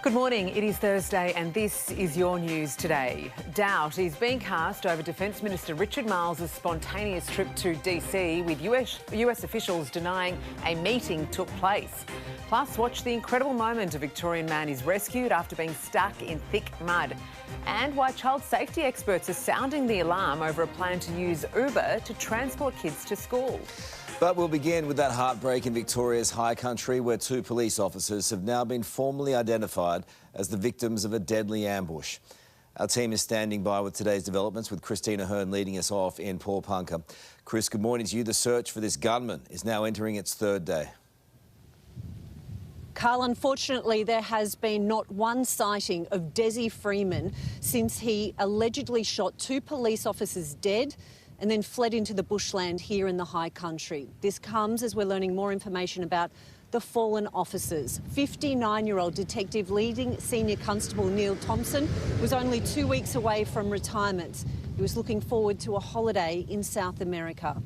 Good morning, it is Thursday and this is your news today. Doubt is being cast over Defence Minister Richard Marles' spontaneous trip to DC, with US officials denying a meeting took place. Plus, watch the incredible moment a Victorian man is rescued after being stuck in thick mud. And why child safety experts are sounding the alarm over a plan to use Uber to transport kids to school. But we'll begin with that heartbreak in Victoria's high country, where two police officers have now been formally identified as the victims of a deadly ambush. Our team is standing by with today's developments, with Christina Hearn leading us off in Paulpunker. Chris, good morning to you. The search for this gunman is now entering its third day. Carl, unfortunately, there has been not one sighting of Desi Freeman since he allegedly shot two police officers dead and then fled into the bushland here in the high country. This comes as we're learning more information about the fallen officers. 59-year-old Detective Leading Senior Constable Neil Thompson was only 2 weeks away from retirement. He was looking forward to a holiday in South America.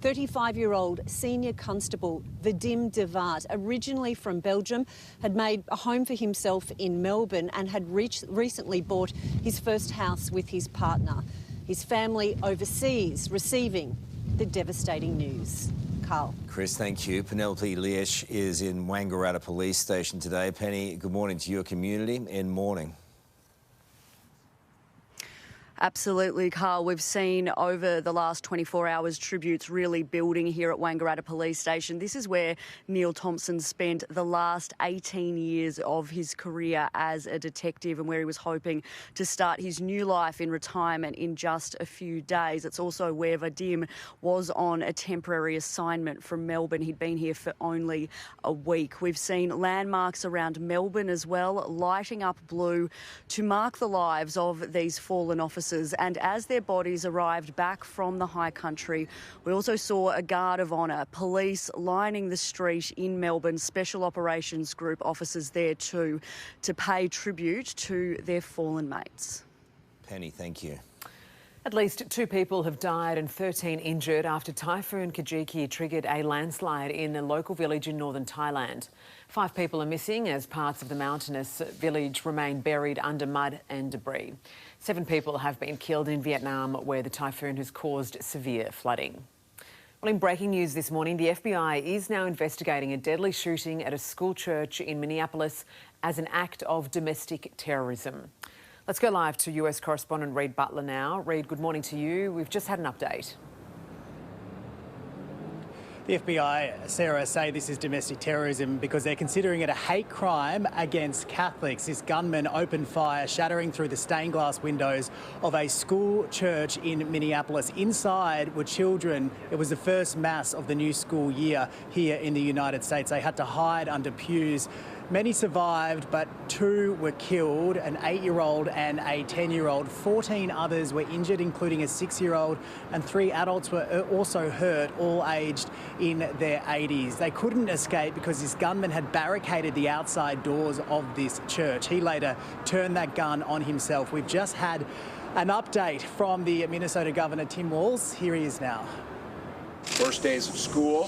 35-year-old Senior Constable Vadim Devart, originally from Belgium, had made a home for himself in Melbourne and had recently bought his first house with his partner. His family overseas receiving the devastating news. Carl. Chris, thank you. Penelope Liesch is in Wangaratta Police Station today. Penny, good morning to your community in mourning. Absolutely, Carl. We've seen over the last 24 hours tributes really building here at Wangaratta Police Station. This is where Neil Thompson spent the last 18 years of his career as a detective, and where he was hoping to start his new life in retirement in just a few days. It's also where Vadim was on a temporary assignment from Melbourne. He'd been here for only a week. We've seen landmarks around Melbourne as well, lighting up blue to mark the lives of these fallen officers. And as their bodies arrived back from the high country, we also saw a guard of honour, police lining the street in Melbourne, Special Operations Group officers there too, to pay tribute to their fallen mates. Penny, thank you. At least 2 people have died and 13 injured after Typhoon Kajiki triggered a landslide in a local village in northern Thailand. 5 people are missing as parts of the mountainous village remain buried under mud and debris. 7 people have been killed in Vietnam, where the typhoon has caused severe flooding. Well, in breaking news this morning, the FBI is now investigating a deadly shooting at a school church in Minneapolis as an act of domestic terrorism. Let's go live to US correspondent Reid Butler now. Reid, good morning to you. We've just had an update. The FBI, Sarah, say this is domestic terrorism because they're considering it a hate crime against Catholics. This gunman opened fire, shattering through the stained glass windows of a school church in Minneapolis. Inside were children. It was the first mass of the new school year here in the United States. They had to hide under pews. Many survived, but 2 were killed, an 8-year-old and a 10-year-old. 14 others were injured, including a 6-year-old, and 3 adults were also hurt, all aged in their 80s. They couldn't escape because this gunman had barricaded the outside doors of this church. He later turned that gun on himself. We've just had an update from the Minnesota Governor, Tim Walz. Here he is now. First days of school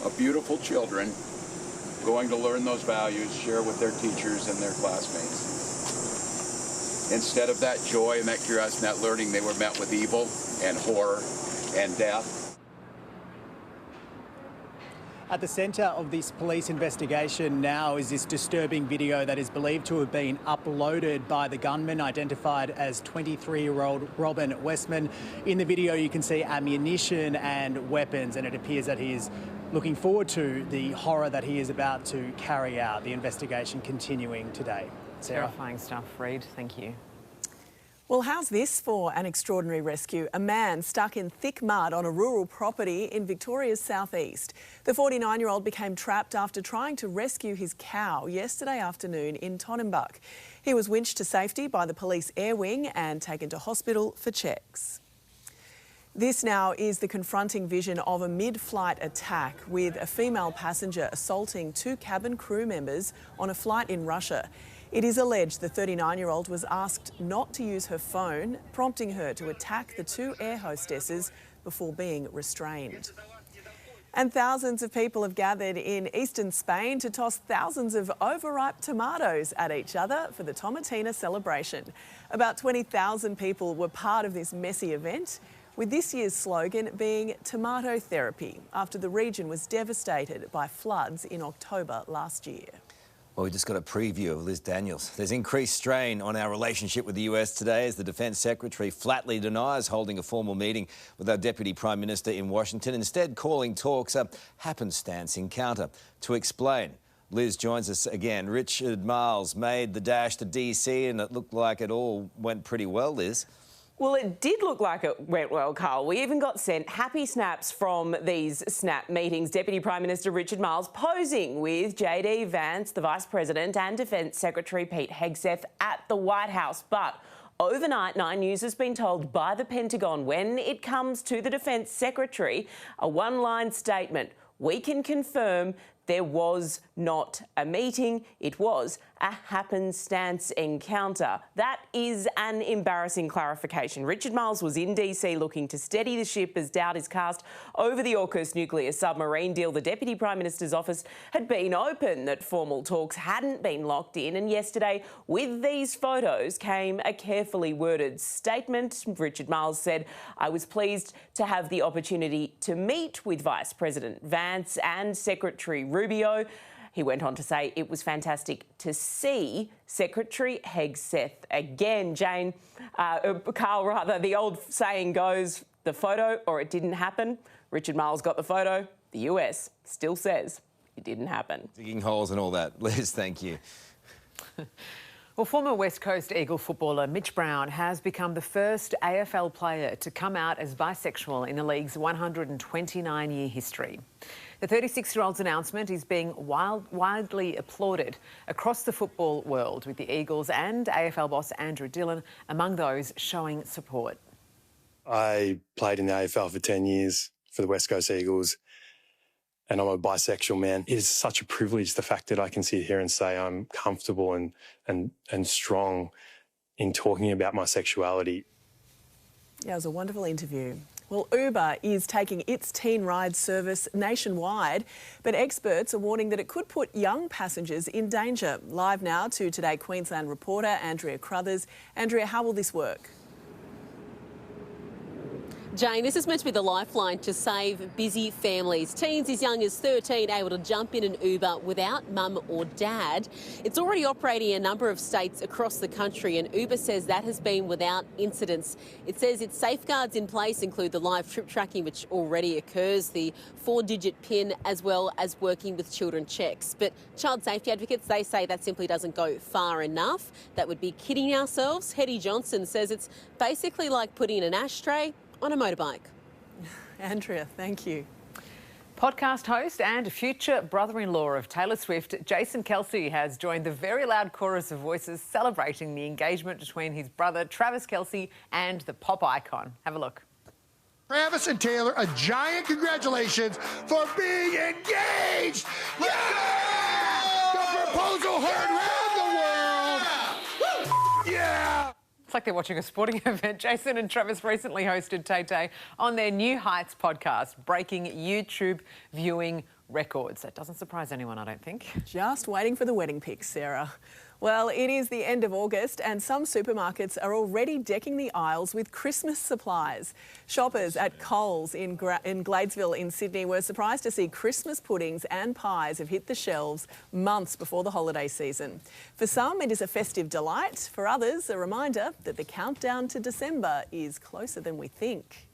of beautiful children going to learn those values, share with their teachers and their classmates. Instead of that joy and that curiosity and that learning, they were met with evil and horror and death. At the centre of this police investigation now is this disturbing video that is believed to have been uploaded by the gunman, identified as 23-year-old Robin Westman. In the video, you can see ammunition and weapons, and it appears that he is looking forward to the horror that he is about to carry out. The investigation continuing today. Sarah. Terrifying stuff, Reid. Thank you. Well, how's this for an extraordinary rescue? A man stuck in thick mud on a rural property in Victoria's southeast. The 49-year-old became trapped after trying to rescue his cow yesterday afternoon in Tonnenbach. He was winched to safety by the police air wing and taken to hospital for checks. This now is the confronting vision of a mid-flight attack, with a female passenger assaulting 2 cabin crew members on a flight in Russia. It is alleged the 39-year-old was asked not to use her phone, prompting her to attack the 2 air hostesses before being restrained. And thousands of people have gathered in eastern Spain to toss thousands of overripe tomatoes at each other for the Tomatina celebration. About 20,000 people were part of this messy event, with this year's slogan being tomato therapy, after the region was devastated by floods in October last year. Well, we just got a preview of Liz Daniels. There's increased strain on our relationship with the US today as the Defence Secretary flatly denies holding a formal meeting with our Deputy Prime Minister in Washington, instead calling talks a happenstance encounter. To explain, Liz joins us again. Richard Marles made the dash to DC and it looked like it all went pretty well, Liz. Well, it did look like it went well, Carl. We even got sent happy snaps from these snap meetings. Deputy Prime Minister Richard Marles posing with JD Vance, the Vice President, and Defence Secretary Pete Hegseth at the White House. But overnight, 9 News has been told by the Pentagon when it comes to the Defence Secretary, a one-line statement: we can confirm there was not a meeting, it was a happenstance encounter. That is an embarrassing clarification. Richard Marles was in DC looking to steady the ship as doubt is cast over the AUKUS nuclear submarine deal. The Deputy Prime Minister's office had been open that formal talks hadn't been locked in, and yesterday, with these photos, came a carefully worded statement. Richard Marles said, "I was pleased to have the opportunity to meet with Vice President Vance and Secretary Rubio." He went on to say it was fantastic to see Secretary Hegseth again. Carl, the old saying goes, the photo or it didn't happen. Richard Marles got the photo. The US still says it didn't happen. Digging holes and all that. Liz, thank you. Well, former West Coast Eagle footballer Mitch Brown has become the first AFL player to come out as bisexual in the league's 129-year history. The 36-year-old's announcement is being widely applauded across the football world, with the Eagles and AFL boss Andrew Dillon among those showing support. I played in the AFL for 10 years for the West Coast Eagles, and I'm a bisexual man. It is such a privilege, the fact that I can sit here and say I'm comfortable and strong in talking about my sexuality. Yeah, it was a wonderful interview. Well, Uber is taking its teen ride service nationwide, but experts are warning that it could put young passengers in danger. Live now to Today Queensland reporter Andrea Crothers. Andrea, how will this work? Jane, this is meant to be the lifeline to save busy families. Teens as young as 13 able to jump in an Uber without mum or dad. It's already operating in a number of states across the country, and Uber says that has been without incidents. It says its safeguards in place include the live trip tracking, which already occurs, the 4-digit PIN, as well as working with children checks. But child safety advocates, they say that simply doesn't go far enough. That would be kidding ourselves. Hetty Johnson says it's basically like putting an ashtray on a motorbike. Andrea, thank you. Podcast host and future brother-in-law of Taylor Swift, Jason Kelce, has joined the very loud chorus of voices celebrating the engagement between his brother Travis Kelce and the pop icon. Have a look. Travis and Taylor, a giant congratulations for being engaged! Yeah! The proposal heard around the world! Yeah! It's like they're watching a sporting event. Jason and Travis recently hosted Tay-Tay on their New Heights podcast, breaking YouTube viewing records. That doesn't surprise anyone, I don't think. Just waiting for the wedding pics, Sarah. Well, it is the end of August and some supermarkets are already decking the aisles with Christmas supplies. Shoppers at Coles in Gladesville in Sydney were surprised to see Christmas puddings and pies have hit the shelves months before the holiday season. For some, it is a festive delight. For others, a reminder that the countdown to December is closer than we think.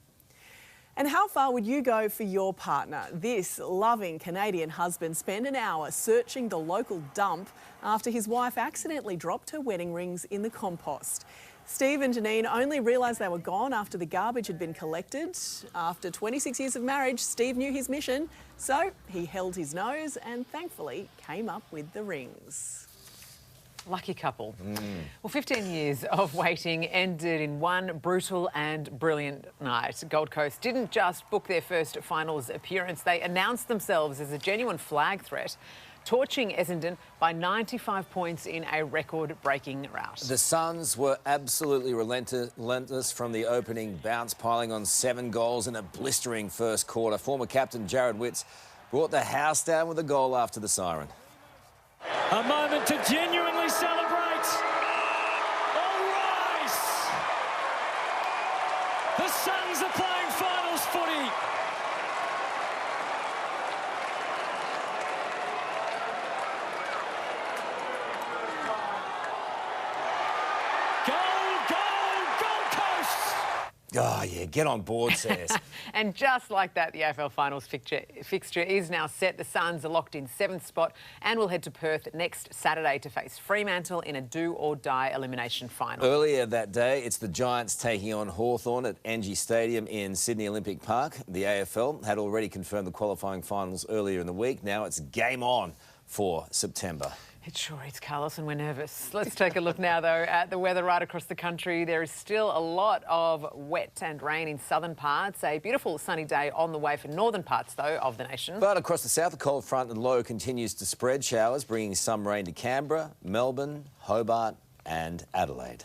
And how far would you go for your partner? This loving Canadian husband spent an hour searching the local dump after his wife accidentally dropped her wedding rings in the compost. Steve and Janine only realised they were gone after the garbage had been collected. After 26 years of marriage, Steve knew his mission, so he held his nose and thankfully came up with the rings. Lucky couple. Well, 15 years of waiting ended in one brutal and brilliant night. Gold Coast didn't just book their first finals appearance, they announced themselves as a genuine flag threat. torching Essendon by 95 points in a record-breaking rout. The Suns were absolutely relentless from the opening bounce, piling on 7 goals in a blistering first quarter. Former captain Jared Witts brought the house down with a goal after the siren. A moment to genuinely celebrate. All rise. The Suns are playing finals footy. Oh, yeah, get on board, says. And just like that, the AFL Finals fixture is now set. The Suns are locked in 7th spot and will head to Perth next Saturday to face Fremantle in a do-or-die elimination final. Earlier that day, it's the Giants taking on Hawthorn at NG Stadium in Sydney Olympic Park. The AFL had already confirmed the qualifying finals earlier in the week. Now it's game on for September. It sure is, Carlos, and we're nervous. Let's take a look now, though, at the weather right across the country. There is still a lot of wet and rain in southern parts. A beautiful sunny day on the way for northern parts, though, of the nation. But across the south, the cold front and low continues to spread. Showers bringing some rain to Canberra, Melbourne, Hobart and Adelaide.